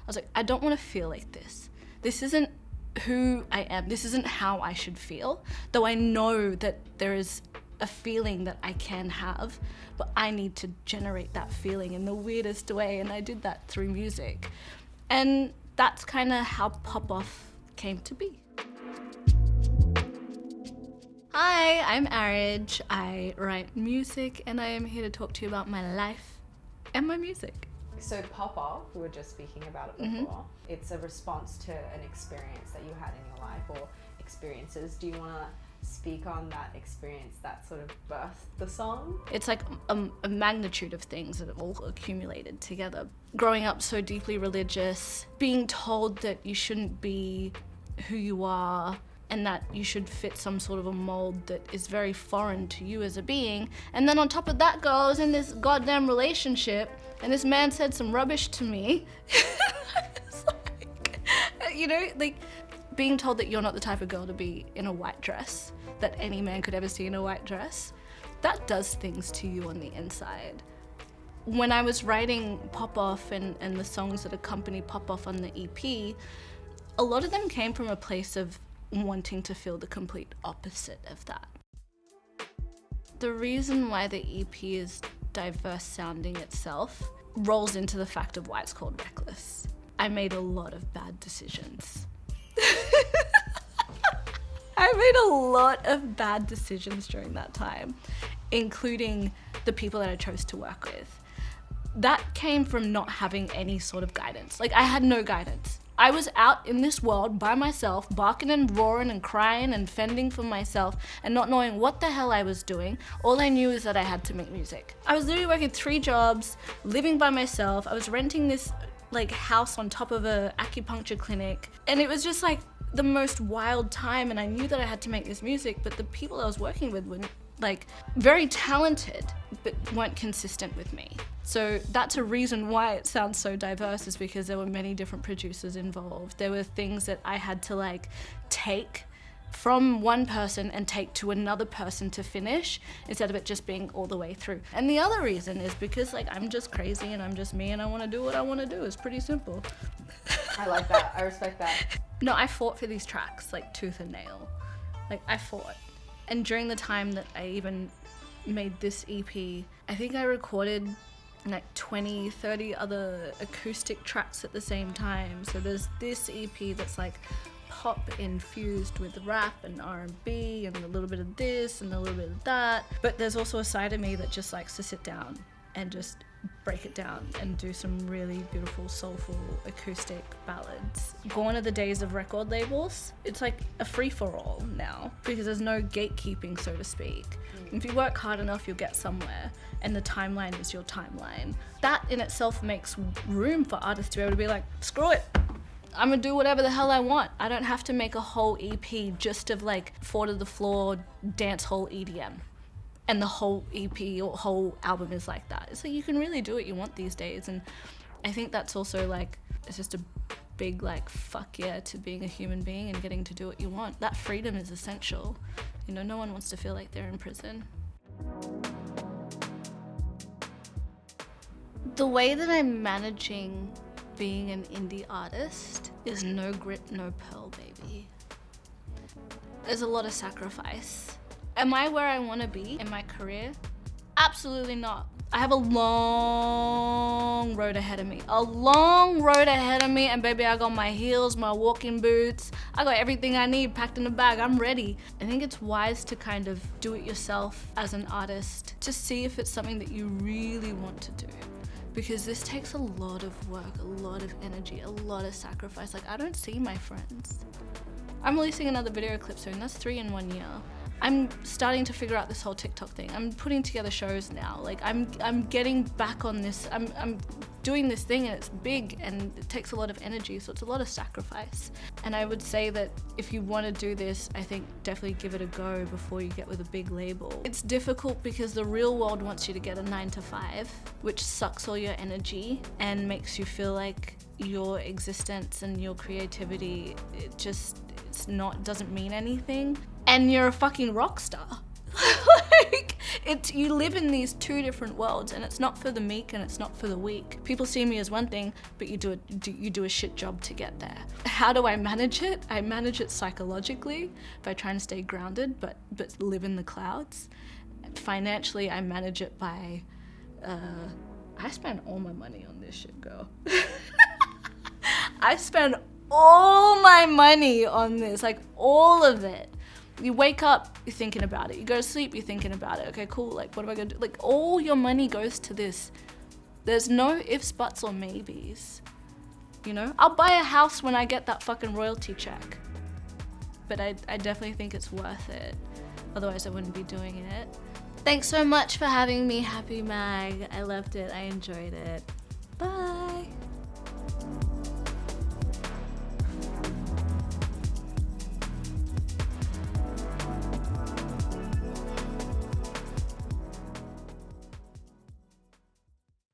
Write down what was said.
I was like, I don't want to feel like this. This isn't who I am. This isn't how I should feel. Though I know that there is a feeling that I can have, but I need to generate that feeling in the weirdest way, and I did that through music. And that's kind of how Pop Off came to be. Hi, I'm Arage. I write music, and I am here to talk to you about my life and my music. So Pop Off, we were just speaking about it before, it's a response to an experience that you had in your life or experiences. Do you want to speak on that experience that sort of birthed the song? It's like a magnitude of things that have all accumulated together. Growing up so deeply religious, being told that you shouldn't be who you are and that you should fit some sort of a mold that is very foreign to you as a being. And then on top of that, girl, I was in this goddamn relationship and this man said some rubbish to me. It's like, you know, like being told that you're not the type of girl to be in a white dress, that any man could ever see in a white dress, that does things to you on the inside. When I was writing Pop Off and the songs that accompany Pop Off on the EP, a lot of them came from a place of wanting to feel the complete opposite of that. The reason why the EP is diverse sounding itself rolls into the fact of why it's called Reckless. I made a lot of bad decisions. I made a lot of bad decisions during that time, including the people that I chose to work with. That came from not having any sort of guidance. Like, I had no guidance. I was out in this world by myself, barking and roaring and crying and fending for myself and not knowing what the hell I was doing. All I knew is that I had to make music. I was literally working 3 jobs, living by myself. I was renting this like house on top of a acupuncture clinic. And it was just like the most wild time, and I knew that I had to make this music, but the people I was working with were like very talented, but weren't consistent with me. So that's a reason why it sounds so diverse, is because there were many different producers involved. There were things that I had to like take from one person and take to another person to finish, instead of it just being all the way through. And the other reason is because like I'm just crazy and I'm just me and I want to do what I want to do. It's pretty simple. I like that. I respect that. No, I fought for these tracks like tooth and nail. Like I fought. And during the time that I even made this EP, I think I recorded like 20, 30 other acoustic tracks at the same time. So there's this EP that's like pop infused with rap and R&B and a little bit of this and a little bit of that. But there's also a side of me that just likes to sit down and just break it down and do some really beautiful, soulful, acoustic ballads. Gone are the days of record labels. It's like a free-for-all now because there's no gatekeeping, so to speak. If you work hard enough, you'll get somewhere, and the timeline is your timeline. That in itself makes room for artists to be able to be like, screw it, I'm gonna do whatever the hell I want. I don't have to make a whole EP just of like 4 to the floor dance hall EDM. And the whole EP or whole album is like that. It's like you can really do what you want these days. And I think that's also like, it's just a big like fuck yeah to being a human being and getting to do what you want. That freedom is essential. You know, no one wants to feel like they're in prison. The way that I'm managing being an indie artist is no grit, no pearl, baby. There's a lot of sacrifice. Am I where I want to be in my career? Absolutely not. I have a long road ahead of me. A long road ahead of me, and baby, I got my heels, my walking boots. I got everything I need packed in a bag. I'm ready. I think it's wise to kind of do it yourself as an artist to see if it's something that you really want to do. Because this takes a lot of work, a lot of energy, a lot of sacrifice. Like, I don't see my friends. I'm releasing another video clip soon. That's 3 in 1 year. I'm starting to figure out this whole TikTok thing. I'm putting together shows now. Like I'm getting back on this. I'm doing this thing and it's big and it takes a lot of energy, so it's a lot of sacrifice. And I would say that if you want to do this, I think definitely give it a go before you get with a big label. It's difficult because the real world wants you to get a 9 to 5, which sucks all your energy and makes you feel like your existence and your creativity, doesn't mean anything. And you're a fucking rock star. Like, You live in these two different worlds, and it's not for the meek and it's not for the weak. People see me as one thing, but you do a shit job to get there. How do I manage it? I manage it psychologically by trying to stay grounded, but live in the clouds. Financially, I manage it by, I spend all my money on this shit, girl. I spend all my money on this, like all of it. You wake up, you're thinking about it. You go to sleep, you're thinking about it. Okay, cool, like what am I gonna do? Like all your money goes to this. There's no ifs, buts, or maybes. You know? I'll buy a house when I get that fucking royalty check. But I definitely think it's worth it. Otherwise I wouldn't be doing it. Thanks so much for having me, Happy Mag. I loved it, I enjoyed it. Bye.